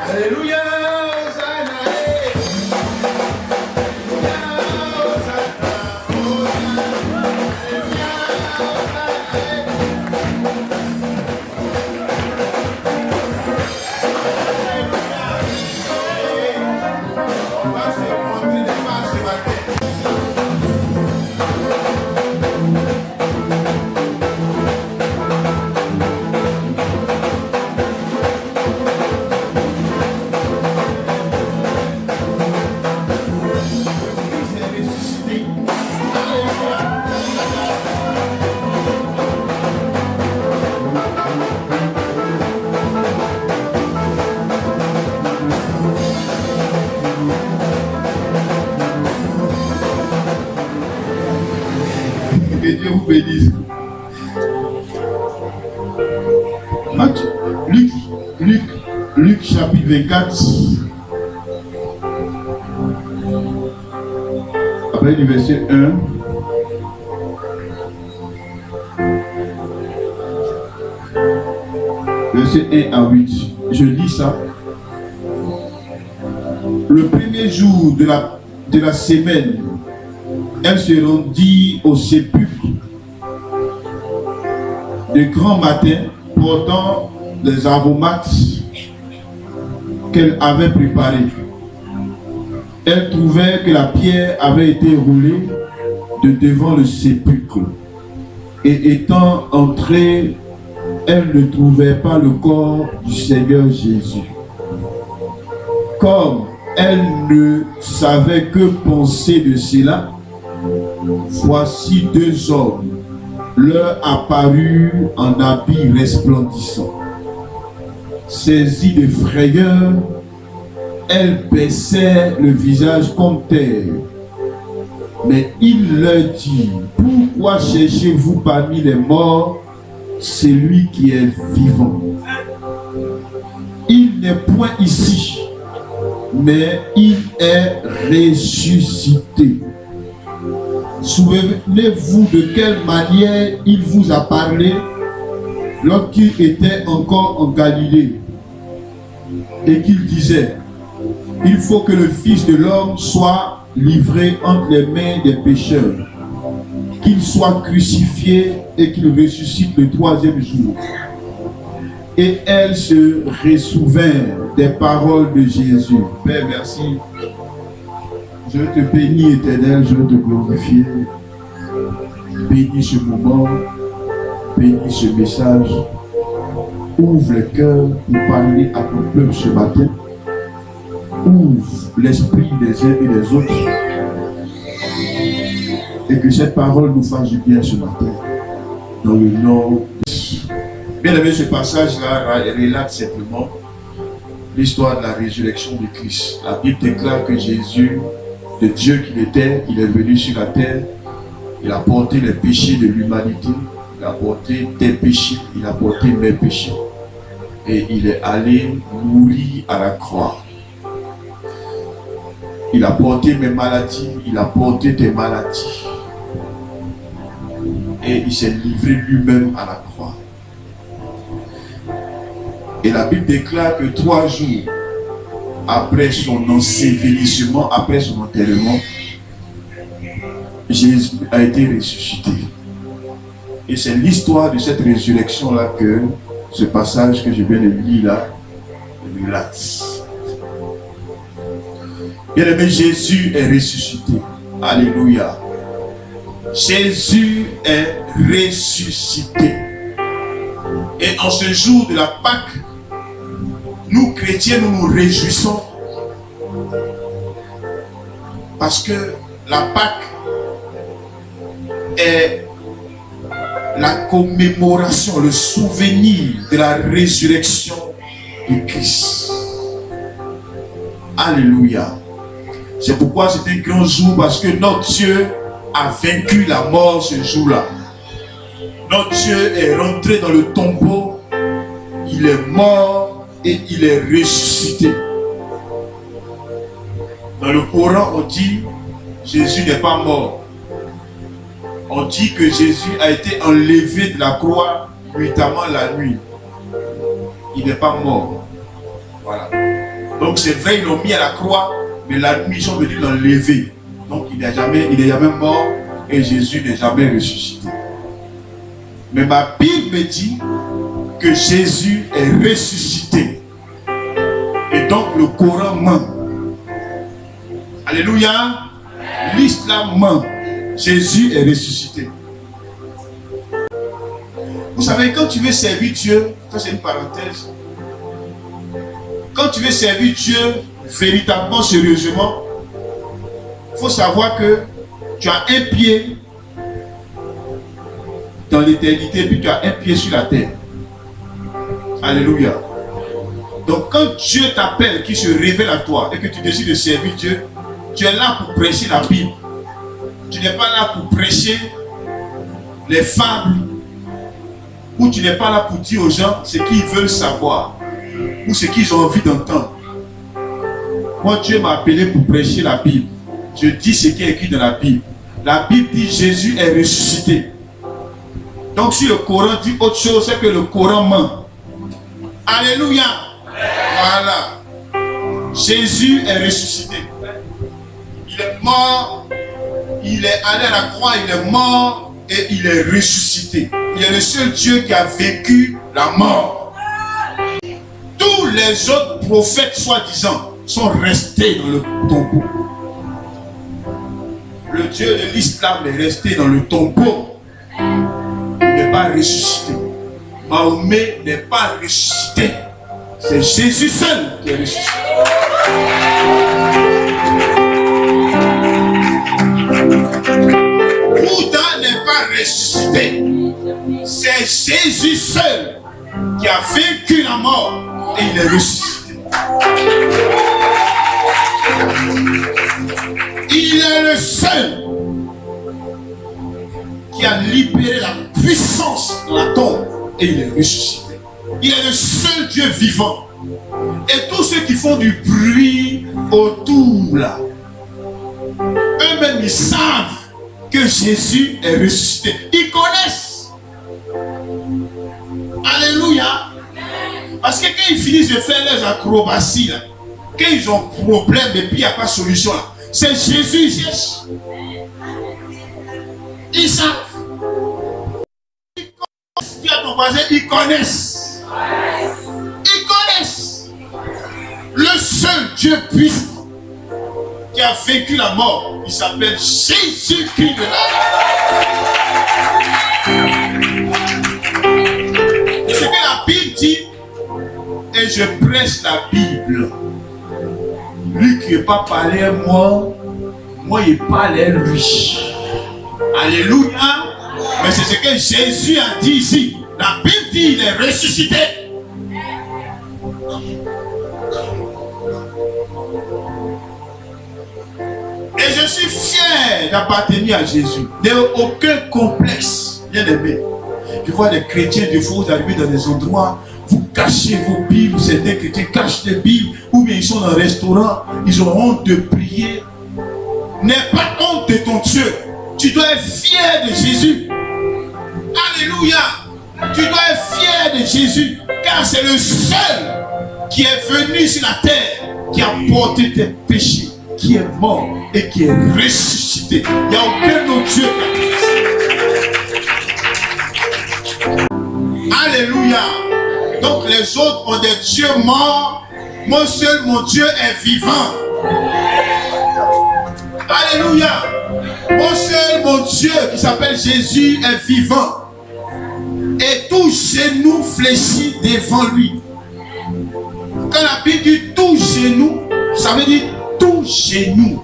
Alléluia, on va se montrer des femmes ce matin. Que Dieu vous bénisse. Matthieu, Luc chapitre 24. Après du verset 1. Verset 1 à 8. Je lis ça. Le premier jour de la semaine, elle se rendit au sépulcre de grand matin, portant les aromates qu'elle avait préparés. Elle trouvait que la pierre avait été roulée de devant le sépulcre. Et étant entrée, elle ne trouvait pas le corps du Seigneur Jésus. Comme elle ne savait que penser de cela, voici deux hommes leur apparurent en habits resplendissants. Saisie de frayeur, elle baissait le visage comme terre. Mais il leur dit: pourquoi cherchez-vous parmi les morts celui qui est vivant? Il n'est point ici, mais il est ressuscité. Souvenez-vous de quelle manière il vous a parlé lorsqu'il était encore en Galilée et qu'il disait: il faut que le Fils de l'homme soit livré entre les mains des pécheurs, qu'il soit crucifié et qu'il ressuscite le troisième jour. Et elle se ressouvint des paroles de Jésus. Père, merci. Je te bénis, Éternel, je veux te glorifier. Bénis ce moment, bénis ce message. Ouvre le cœur pour parler à ton peuple ce matin. Ouvre l'esprit des uns et des autres. Et que cette parole nous fasse du bien ce matin. Dans le nom de Jésus. Bien aimé, ce passage-là relate simplement l'histoire de la résurrection de Christ. La Bible déclare que Jésus, de Dieu qu'il était, il est venu sur la terre, il a porté les péchés de l'humanité, il a porté tes péchés, il a porté mes péchés. Et il est allé mourir à la croix. Il a porté mes maladies, il a porté tes maladies. Et il s'est livré lui-même à la croix. Et la Bible déclare que 3 jours après son ensevelissement, après son enterrement, Jésus a été ressuscité. Et c'est l'histoire de cette résurrection-là que ce passage que je viens de lire là relate. Bien aimé, Jésus est ressuscité. Alléluia. Jésus est ressuscité. Et en ce jour de la Pâque, nous chrétiens, nous nous réjouissons. Parce que la Pâque est la commémoration, le souvenir de la résurrection de Christ. Alléluia. C'est pourquoi c'est un grand jour, parce que notre Dieu a vaincu la mort ce jour-là. Notre Dieu est rentré dans le tombeau, il est mort et il est ressuscité. Dans le Coran, on dit Jésus n'est pas mort. On dit que Jésus a été enlevé de la croix nuitamment la nuit. Il n'est pas mort. Voilà. Donc c'est vrai, ils l'ont mis à la croix, mais la nuit, ils sont venus l'enlever. Donc il n'est jamais mort et Jésus n'est jamais ressuscité. Mais ma Bible me dit que Jésus est ressuscité. Et donc le Coran ment. Alléluia. L'islam ment. Jésus est ressuscité. Vous savez, quand tu veux servir Dieu, ça c'est une parenthèse. Quand tu veux servir Dieu véritablement, sérieusement, il faut savoir que tu as un pied dans l'éternité, puis tu as un pied sur la terre. Alléluia. Donc quand Dieu t'appelle, qui se révèle à toi, et que tu décides de servir Dieu, tu es là pour prêcher la Bible. Tu n'es pas là pour prêcher les fables, ou tu n'es pas là pour dire aux gens ce qu'ils veulent savoir, ou ce qu'ils ont envie d'entendre. Moi, Dieu m'a appelé pour prêcher la Bible. Je dis ce qui est écrit dans la Bible. La Bible dit Jésus est ressuscité. Donc si le Coran dit autre chose, c'est que le Coran ment. Alléluia. Voilà. Jésus est ressuscité. Il est mort. Il est allé à la croix, il est mort et il est ressuscité. Il est le seul Dieu qui a vécu la mort. Tous les autres prophètes, soi-disant, sont restés dans le tombeau. Le Dieu de l'islam est resté dans le tombeau. Il n'est pas ressuscité. Mahomet n'est pas ressuscité. C'est Jésus seul qui est ressuscité. Bouddha n'est pas ressuscité. C'est Jésus seul qui a vaincu la mort et il est ressuscité. Il est le seul qui a libéré la puissance de la tombe et il est ressuscité. Il est le seul Dieu vivant. Et tous ceux qui font du bruit autour là, eux-mêmes ils savent que Jésus est ressuscité. Ils connaissent. Alléluia. Parce que quand ils finissent de faire leurs acrobaties là, quand ils ont problème et puis il n'y a pas de solution là, c'est Jésus ils cherchent. Ils savent. Ils connaissent. Dis à ton voisin, ils connaissent. Ils connaissent. Le seul Dieu puissant qui a vécu la mort, il s'appelle Jésus-Christ de Nazareth. Et ce que la Bible dit, et je prêche la Bible. Lui qui n'est pas parlé à moi, moi il parle à lui. Alléluia. Mais c'est ce que Jésus a dit ici. La Bible dit il est ressuscité. Et je suis fier d'appartenir à Jésus. Il n'y a aucun complexe. Bien aimé. Je vois des chrétiens des fois, vous arrivez dans des endroits, vous cachez vos Bibles, certains chrétiens cachent des Bibles, ou bien ils sont dans un restaurant, ils ont honte de prier. N'aie pas honte de ton Dieu. Tu dois être fier de Jésus. Alléluia. Tu dois être fier de Jésus, car c'est le seul qui est venu sur la terre, qui a porté tes péchés, qui est mort et qui est ressuscité. Il n'y a aucun autre Dieu qui a. Alléluia. Donc les autres ont des dieux morts. Moi seul, mon Dieu est vivant. Alléluia. Moi seul, mon Dieu qui s'appelle Jésus est vivant. Et tout genou fléchit devant lui. Quand la Bible dit tout genou, ça veut dire tout genou.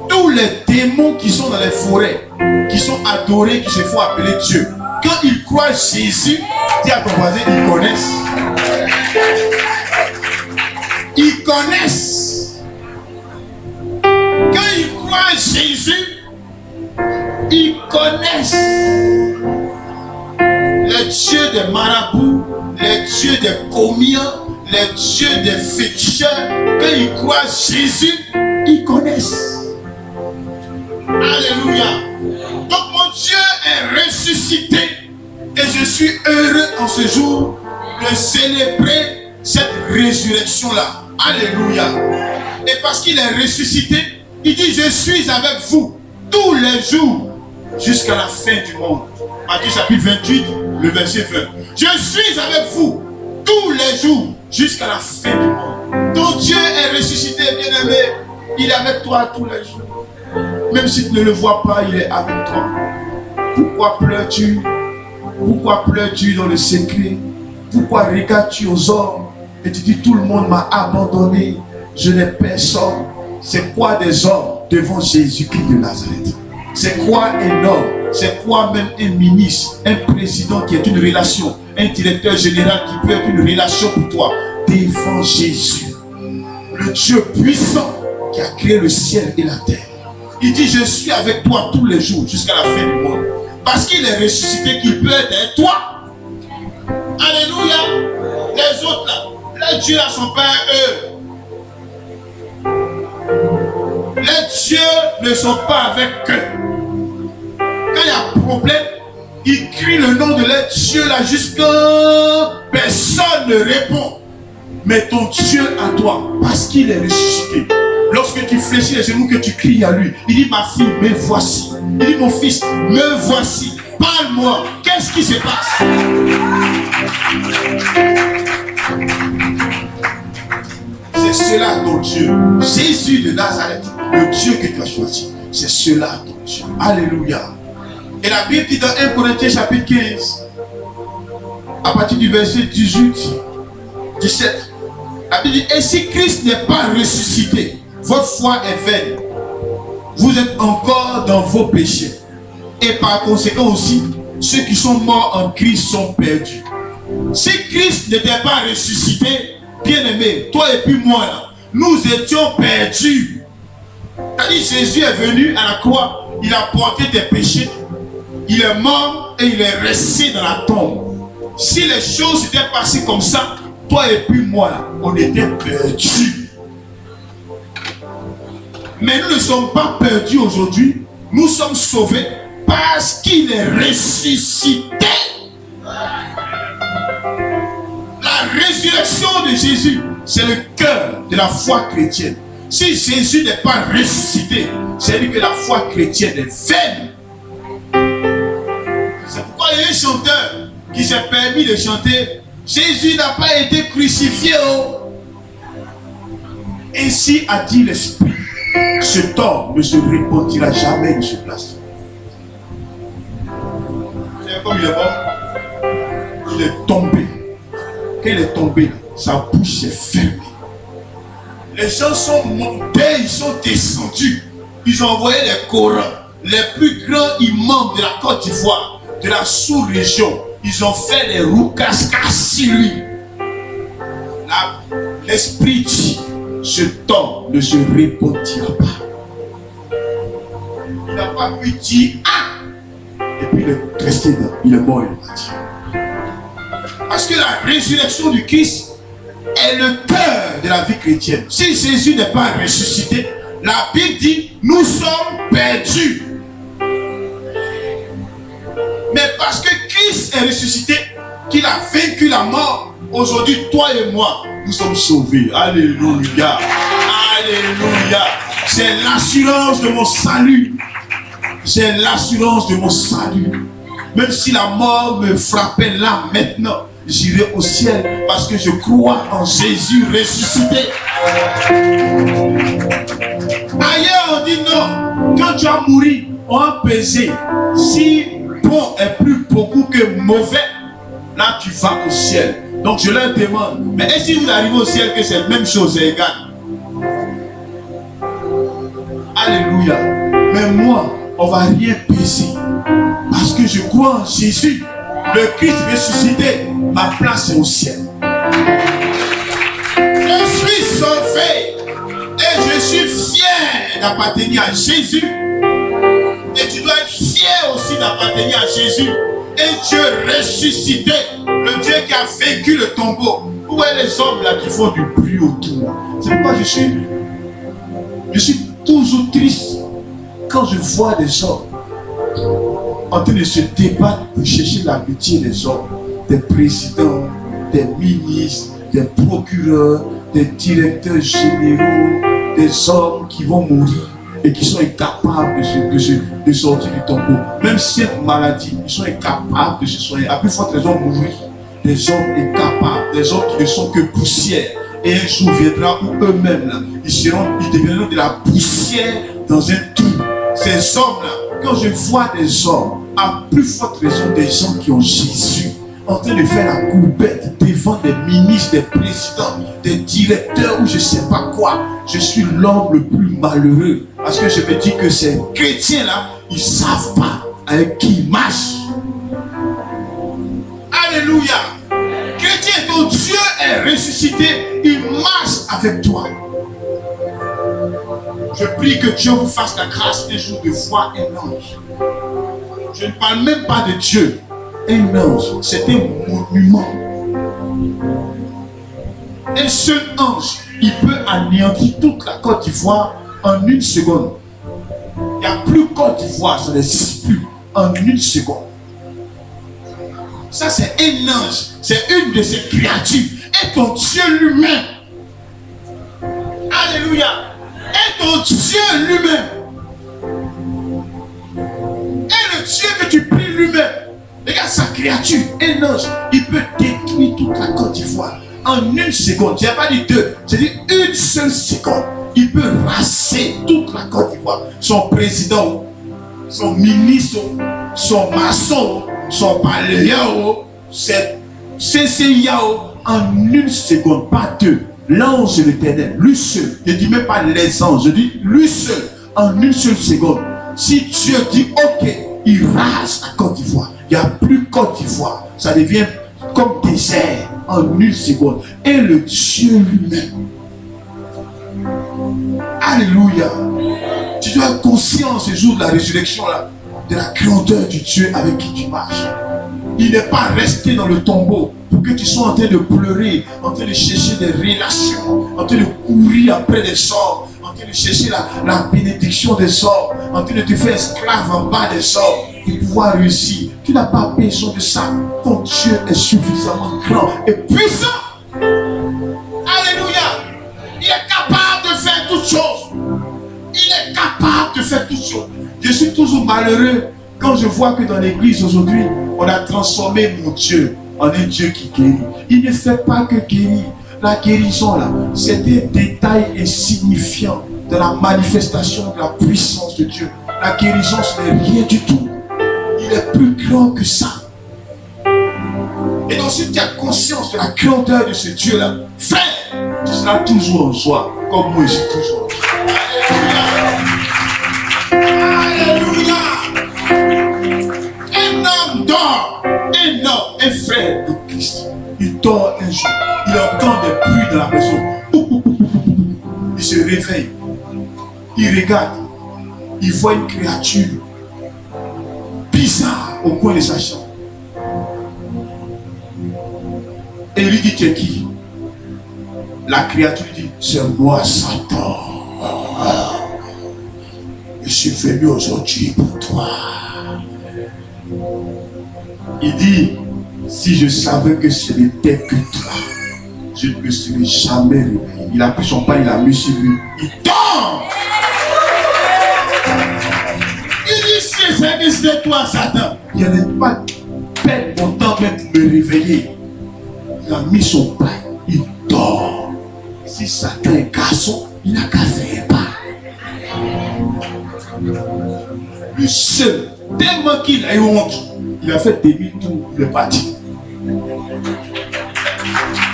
Tous les démons qui sont dans les forêts, qui sont adorés, qui se font appeler Dieu. Quand ils croient Jésus, dis à ton voisin, ils connaissent. Ils connaissent. Quand ils croient Jésus, ils connaissent. Les dieux des marabouts, les dieux des commiens, les dieux des féticheurs, quand ils croient Jésus, ils connaissent. Alléluia. Donc mon Dieu est ressuscité et je suis heureux en ce jour de célébrer cette résurrection-là. Alléluia. Et parce qu'il est ressuscité, il dit je suis avec vous tous les jours jusqu'à la fin du monde. Matthieu chapitre 28, le verset 20. Je suis avec vous tous les jours jusqu'à la fin du monde. Ton Dieu est ressuscité, bien-aimé. Il est avec toi tous les jours. Même si tu ne le vois pas, il est avec toi. Pourquoi pleures-tu? Pourquoi pleures-tu dans le secret? Pourquoi regardes-tu aux hommes et tu dis tout le monde m'a abandonné, je n'ai personne? C'est quoi des hommes devant Jésus-Christ de Nazareth? C'est quoi un homme? C'est quoi même un ministre, un président qui est une relation, un directeur général qui peut être une relation pour toi devant Jésus, le Dieu puissant qui a créé le ciel et la terre. Il dit je suis avec toi tous les jours jusqu'à la fin du monde. Parce qu'il est ressuscité, qu'il peut être avec toi. Alléluia. Les autres là, les dieux là sont pas eux. Les dieux ne sont pas avec eux. Quand il y a problème, ils crient le nom de leur Dieu là jusqu'à personne ne répond. Mais ton Dieu à toi, parce qu'il est ressuscité, lorsque tu fléchis les genoux, que tu cries à lui, il dit ma fille, me voici. Il dit mon fils, me voici. Parle-moi, qu'est-ce qui se passe? C'est cela ton Dieu. Jésus de Nazareth, le Dieu que tu as choisi. C'est cela ton Dieu. Alléluia. Et la Bible dit dans 1 Corinthiens chapitre 15, à partir du verset 18, 17, la Bible dit, et si Christ n'est pas ressuscité, votre foi est vaine. Vous êtes encore dans vos péchés. Et par conséquent aussi, ceux qui sont morts en Christ sont perdus. Si Christ n'était pas ressuscité, bien-aimé, toi et puis moi, là, nous étions perdus. C'est-à-dire Jésus est venu à la croix, il a porté tes péchés, il est mort et il est resté dans la tombe. Si les choses s'étaient passées comme ça, toi et puis moi, là, on était perdus. Mais nous ne sommes pas perdus aujourd'hui, nous sommes sauvés parce qu'il est ressuscité. La résurrection de Jésus, c'est le cœur de la foi chrétienne. Si Jésus n'est pas ressuscité, c'est-à-dire que la foi chrétienne est vaine. C'est pourquoi il y a un chanteur qui s'est permis de chanter « Jésus n'a pas été crucifié. » Ainsi a dit l'Esprit. Cet homme ne se repentira jamais de ce place. Vous savez comme il est mort? Il est tombé. Quand il est tombé, sa bouche s'est fermée. Les gens sont montés, ils sont descendus. Ils ont envoyé les Corans, les plus grands imams de la Côte d'Ivoire, de la sous-région. Ils ont fait les roucascas sur lui. L'Esprit dit, cet homme ne se repentira pas. Il n'a pas pu dire ah. Et puis il est resté là. Il est mort, il est parti. Parce que la résurrection du Christ est le cœur de la vie chrétienne. Si Jésus n'est pas ressuscité, la Bible dit nous sommes perdus. Mais parce que Christ est ressuscité, qu'il a vaincu la mort, aujourd'hui, toi et moi, nous sommes sauvés. Alléluia. Alléluia. C'est l'assurance de mon salut. C'est l'assurance de mon salut. Même si la mort me frappait là maintenant, j'irai au ciel parce que je crois en Jésus ressuscité. Ailleurs, on dit non. Quand tu as mouru, on a pesé. Si bon est plus beaucoup que mauvais, là tu vas au ciel. Donc je leur demande, mais est-ce que vous arrivez au ciel que c'est la même chose, c'est égal? Alléluia. Mais moi, on ne va rien peser. Parce que je crois en Jésus, le Christ ressuscité, ma place est au ciel. Je suis sauvé et je suis fier d'appartenir à Jésus. Et tu dois être fier aussi d'appartenir à Jésus. Et Dieu ressuscité, le Dieu qui a vaincu le tombeau. Où est les hommes là qui font du bruit autour? C'est pourquoi je suis toujours triste quand je vois des hommes en train de se débattre pour chercher l'amitié des hommes, des présidents, des ministres, des procureurs, des directeurs généraux, des hommes qui vont mourir et qui sont incapables de sortir du tombeau. Même si c'est une maladie, ils sont incapables de se soigner. À plus forte raison, mourir. Des hommes incapables, des hommes qui ne sont que poussière. Et un jour viendra où eux-mêmes, ils deviendront de la poussière dans un trou. Ces hommes-là, quand je vois des hommes, à plus forte raison des gens qui ont Jésus, en train de faire la courbette devant des ministres, des présidents, des directeurs ou je ne sais pas quoi, je suis l'homme le plus malheureux. Parce que je me dis que ces chrétiens-là, ils ne savent pas avec qui ils marchent. Alléluia. Chrétien, ton Dieu est ressuscité, il marche avec toi. Je prie que Dieu vous fasse la grâce un jour de voir un ange. Je ne parle même pas de Dieu. Un ange, c'est un monument. Un seul ange, il peut anéantir toute la Côte d'Ivoire en une seconde. Il n'y a plus Côte d'Ivoire, ça n'existe plus en une seconde. Ça, c'est un ange, c'est une de ses créatures. Et ton Dieu lui-même. Alléluia. Et ton Dieu lui-même. Et le Dieu que tu pries lui-même. Regarde sa créature, un ange, il peut détruire toute la Côte d'Ivoire en une seconde. Je n'ai pas dit deux, j'ai dit une seule seconde. Il peut raser toute la Côte d'Ivoire. Son président, son ministre, son maçon, son balayeur, c'est CCIAO en une seconde, pas deux. L'ange de l'Éternel, lui seul, je ne dis même pas les anges, je dis lui seul, en une seule seconde. Si Dieu dit ok, il rase la Côte d'Ivoire. Il n'y a plus Côte d'Ivoire. Ça devient comme désert en une seconde. Et le Dieu lui-même. Alléluia. Tu dois être conscient ce jour de la résurrection là, de la grandeur du Dieu avec qui tu marches. Il n'est pas resté dans le tombeau pour que tu sois en train de pleurer, en train de chercher des relations, en train de courir après des sorts, en train de chercher la bénédiction des hommes, en train de te faire esclave en bas des hommes pour pouvoir réussir. Tu n'as pas besoin de ça. Ton Dieu est suffisamment grand et puissant. Alléluia. Il est capable de faire toutes choses. Il est capable de faire toutes choses. Je suis toujours malheureux quand je vois que dans l'église aujourd'hui, on a transformé mon Dieu en un Dieu qui guérit. Il ne fait pas que guérir. La guérison là, c'est un détail insignifiant de la manifestation de la puissance de Dieu. La guérison, ce n'est rien du tout. Il est plus grand que ça. Et donc si tu as conscience de la grandeur de ce Dieu là, frère, tu seras toujours en joie, comme moi je suis toujours en joie. Alléluia. Alléluia. Un homme dort, un homme, un frère de Christ, il dort un jour, il entend des bruits dans la maison, il se réveille, il regarde, il voit une créature bizarre au coin de sa chambre. Et il lui dit, tu es qui? La créature dit, c'est moi Satan. Je suis venu aujourd'hui pour toi. Il dit, si je savais que ce n'était que toi, je ne me serais jamais réveillé. Il a pris son pain, il a mis sur lui. Il dort. Il dit, si c'était toi, Satan, il n'y avait pas peine mon temps même pour me réveiller. Il a mis son pain, il dort. Si Satan est garçon, il n'a qu'à faire pas. Lui seul, tellement qu'il a eu honte, il a fait demi-tour, il est parti.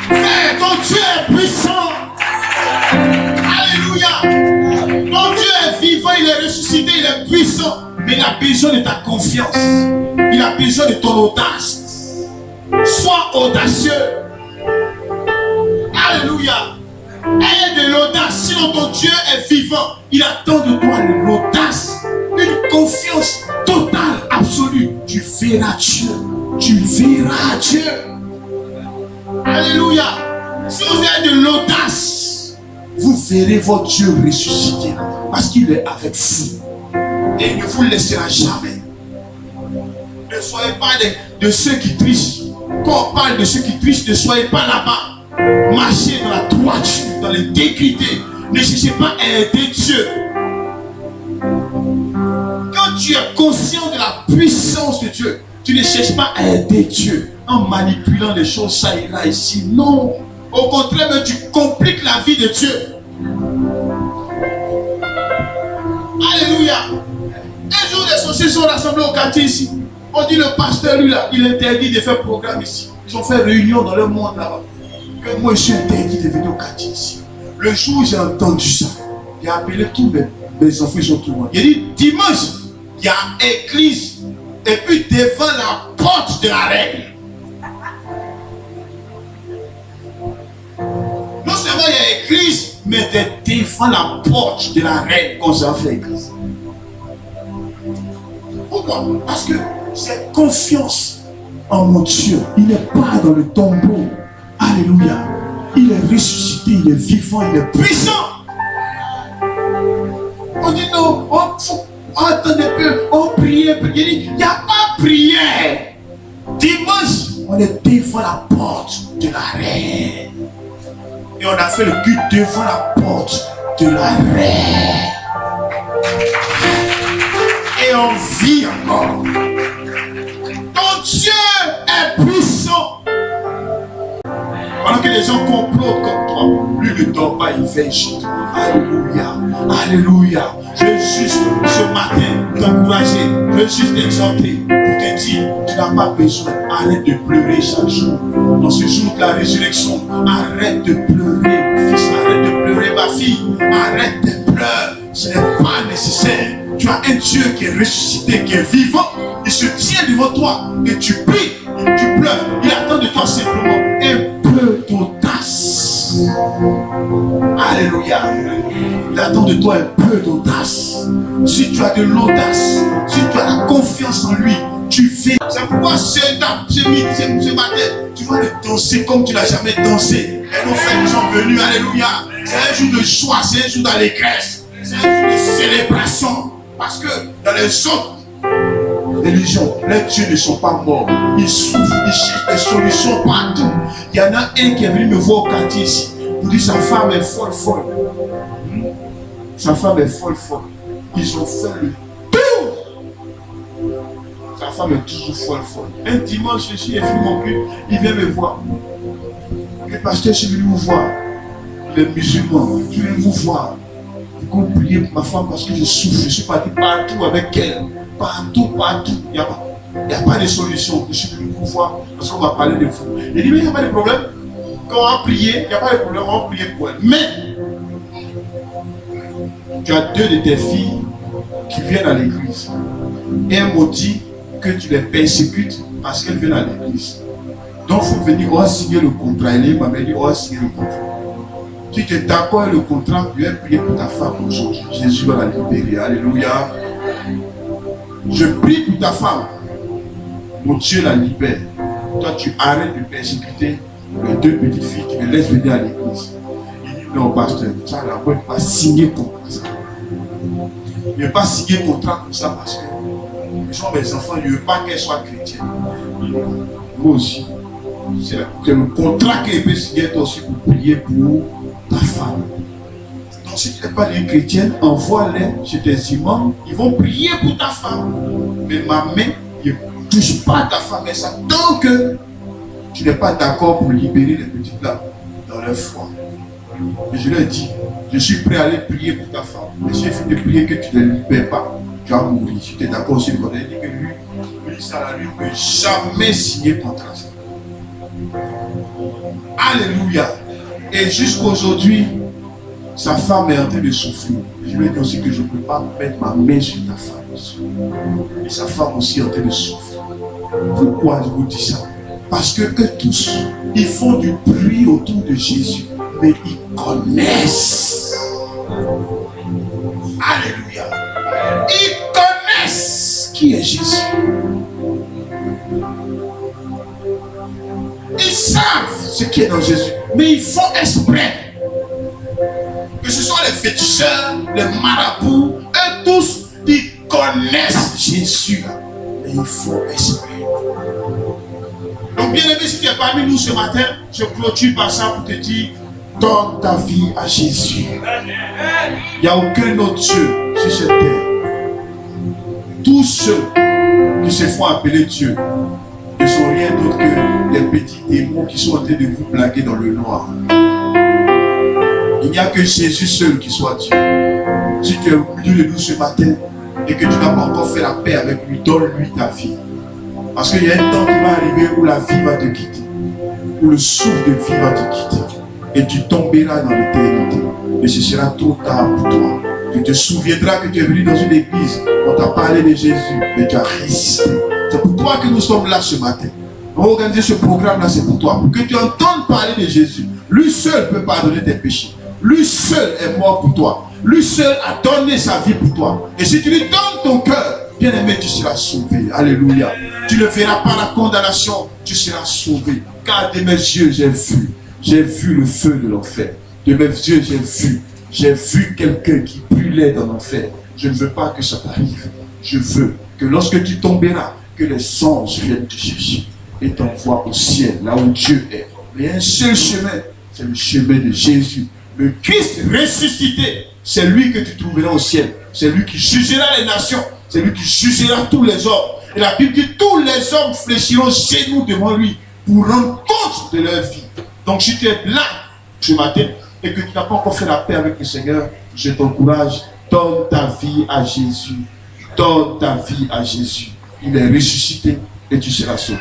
Frère, ton Dieu est puissant. Alléluia. Ton Dieu est vivant, il est ressuscité, il est puissant. Mais il a besoin de ta confiance. Il a besoin de ton audace. Sois audacieux. Alléluia. Aie de l'audace. Sinon ton Dieu est vivant. Il attend de toi l'audace. Une confiance totale, absolue. Tu verras Dieu. Tu verras Dieu. Alléluia. Si vous avez de l'audace, vous verrez votre Dieu ressusciter. Parce qu'il est avec vous. Et il ne vous laissera jamais. Ne soyez pas de ceux qui trichent. Quand on parle de ceux qui trichent, ne soyez pas là-bas. Marchez dans la droiture, dans l'intégrité. Ne cherchez pas à aider Dieu. Quand tu es conscient de la puissance de Dieu, tu ne cherches pas à aider Dieu en manipulant les choses, ça et là, ici. Non. Au contraire, mais tu compliques la vie de Dieu. Alléluia. Un jour, les sorciers sont rassemblés au quartier ici. On dit le pasteur, lui là, il interdit de faire programme ici. Ils ont fait réunion dans le monde là-bas. Que moi, je suis interdit de venir au quartier ici. Le jour où j'ai entendu ça, j'ai appelé tous mes enfants, ils sont tout le monde. Il a dit, dimanche, il y a église. Et puis devant la porte de la reine. Non seulement il y a église, mais devant la porte de la reine qu'on s'en fait église. Pourquoi? Parce que c'est confiance en mon Dieu. Il n'est pas dans le tombeau. Alléluia. Il est ressuscité, il est vivant, il est puissant. On dit non, attendez un peu, on priait, il n'y a pas prière. Dimanche, on est devant la porte de la reine. Et on a fait le culte devant la porte de la reine. Et on vit encore. Ton Dieu est puissant. Pendant que les gens complotent comme toi, lui ne dort pas, il veille chez toi. Alléluia. Alléluia. Je veux juste ce matin t'encourager. Je veux juste t'exhorter pour te dire, tu n'as pas besoin. Arrête de pleurer chaque jour. Dans ce jour de la résurrection, arrête de pleurer, fils. Arrête de pleurer, ma fille. Arrête de pleurer. Ce n'est pas nécessaire. Tu as un Dieu qui est ressuscité, qui est vivant. Il se tient devant toi et tu pries, tu pleures. Il attend de toi simplement un peu d'audace. Alléluia. Il attend de toi un peu d'audace. Si tu as de l'audace, si tu as la confiance en lui, tu fais. C'est pourquoi ce matin, tu vas le danser comme tu n'as jamais dansé. Et nos frères sont venus, alléluia. C'est un jour de joie, c'est un jour d'allégresse, c'est un jour de célébration. Parce que dans les autres religions, les dieux ne sont pas morts. Ils souffrent, ils cherchent des solutions partout. Il y en a un qui est venu me voir au quartier ici pour dire sa femme est folle. Sa femme est folle. Ils ont fait le tour. Sa femme est toujours folle. Un dimanche, je suis venu mon culte, il vient me voir. Le pasteur, je suis venu vous voir. Les musulmans, je viens vous voir. Vous priez pour ma femme parce que je souffre. Je suis parti partout avec elle. Partout. Il n'y a pas de solution. Je suis venu vous voir parce qu'on m'a parlé de vous. Il dit, mais il n'y a pas de problème. Quand on a prié, il n'y a pas de problème. On va prier pour elle. Mais, tu as deux de tes filles qui viennent à l'église. Et elles m'ont dit que tu les persécutes parce qu'elles viennent à l'église. Donc, il faut venir, on va signer le contrat. Elle m'a dit, on va signer le contrat. Si tu es d'accord avec le contrat, tu vas prier pour ta femme aujourd'hui. Jésus va la libérer. Alléluia. Je prie pour ta femme. Mon Dieu la libère. Toi, tu arrêtes de persécuter les deux petites filles qui me laissent venir à l'église. Il dit non, pasteur, tu ne vas pas signer contrat. Je ne vais pas signer contrat comme ça parce que ils sont mes enfants, je ne veux pas qu'elles soient chrétiennes. Moi aussi. C'est le contrat que je peux signer toi aussi pour prier pour ta femme. Donc si tu n'es pas une chrétienne, envoie-les chez tes imams, ils vont prier pour ta femme. Mais ma main, ne touche pas ta femme. Mais ça, tant que tu n'es pas d'accord pour libérer les petites là dans leur foi. Et je leur dis, je suis prêt à aller prier pour ta femme. Mais s'il faut te prier que tu ne les libères pas, tu vas mourir. Si tu es d'accord aussi, on a dit que lui, ça lui ne peut jamais signer contrat. Alléluia. Et jusqu'aujourd'hui, sa femme est en train de souffrir. Je lui ai dit aussi que je ne peux pas mettre ma main sur ta femme. chose. Et sa femme aussi est en train de souffrir. Pourquoi je vous dis ça? Parce que eux tous, ils font du bruit autour de Jésus, mais ils connaissent. Alléluia. Ils connaissent qui est Jésus. Ils savent ce qui est dans Jésus, mais ils font exprès. Que ce soit les féticheurs, les marabouts, eux tous, ils connaissent Jésus. Mais ils font exprès. Donc bien aimé, si tu es parmi nous ce matin, je clôture par ça pour te dire, donne ta vie à Jésus. Il n'y a aucun autre Dieu sur cette terre. Tous ceux qui se font appeler Dieu ne sont rien d'autre que les petits démons qui sont en train de vous blaguer dans le noir. Il n'y a que Jésus seul qui soit Dieu. Si tu es au milieu de nous ce matin et que tu n'as pas encore fait la paix avec lui, donne-lui ta vie. Parce qu'il y a un temps qui va arriver où la vie va te quitter, où le souffle de vie va te quitter, et tu tomberas dans l'éternité. Et ce sera trop tard pour toi. Tu te souviendras que tu es venu dans une église, on t'a parlé de Jésus, mais tu as résisté. C'est pour toi que nous sommes là ce matin. On va organiser ce programme-là, c'est pour toi, pour que tu entendes parler de Jésus. Lui seul peut pardonner tes péchés. Lui seul est mort pour toi. Lui seul a donné sa vie pour toi. Et si tu lui donnes ton cœur, bien aimé, tu seras sauvé. Alléluia. Tu ne verras pas la condamnation, tu seras sauvé. Car de mes yeux, j'ai vu le feu de l'enfer. De mes yeux, j'ai vu quelqu'un qui brûlait dans l'enfer. Je ne veux pas que ça t'arrive. Je veux que lorsque tu tomberas, que les anges viennent te chercher et t'envoient au ciel, là où Dieu est. Il y a un seul chemin, c'est le chemin de Jésus. Le Christ ressuscité, c'est lui que tu trouveras au ciel. C'est lui qui jugera les nations. C'est lui qui jugera tous les hommes. Et la Bible dit, tous les hommes fléchiront genoux devant lui pour rendre compte de leur vie. Donc si tu es là ce matin et que tu n'as pas encore fait la paix avec le Seigneur, je t'encourage, donne ta vie à Jésus. Donne ta vie à Jésus. Il est ressuscité et tu seras sauvé.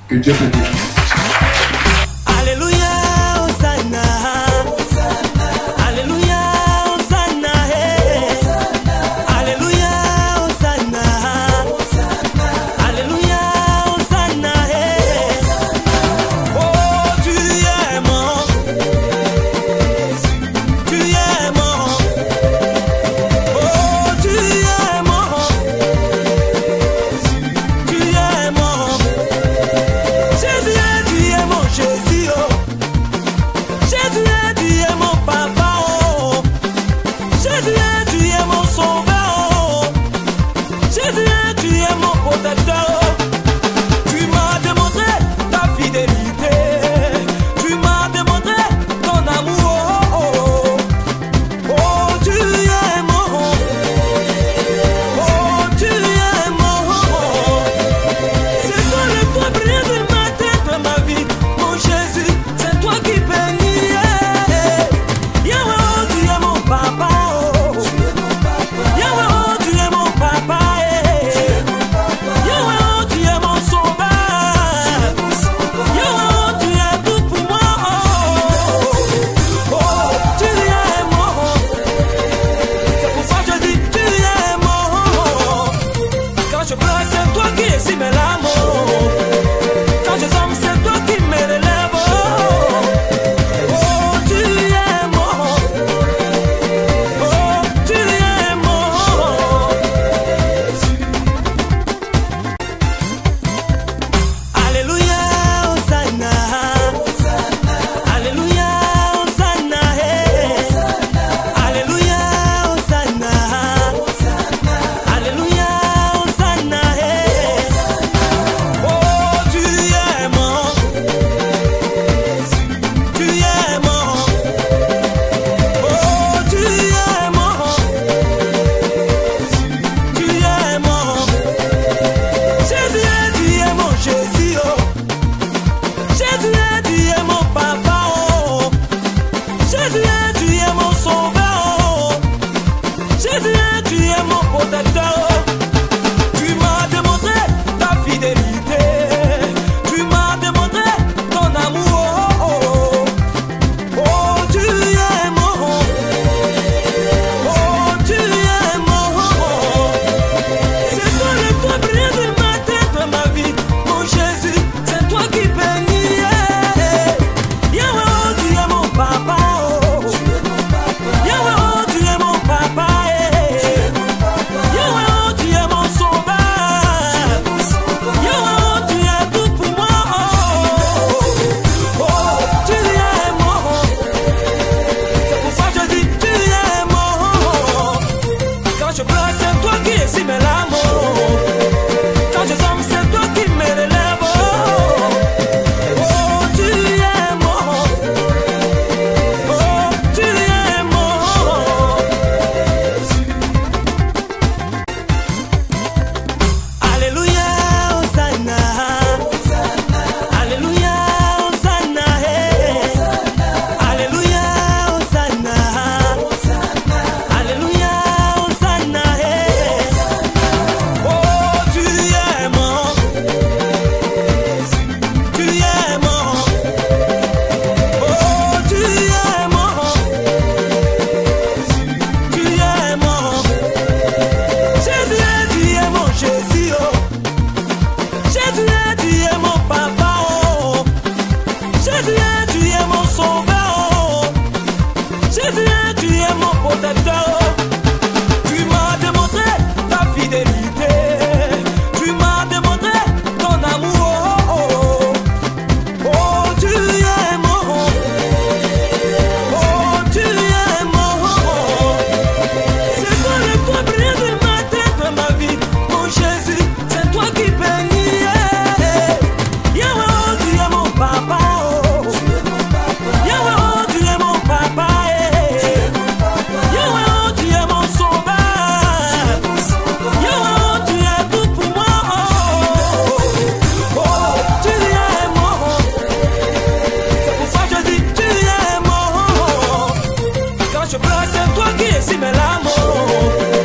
Que Dieu te bénisse. Jésus est c'est toi qui es si bel amour.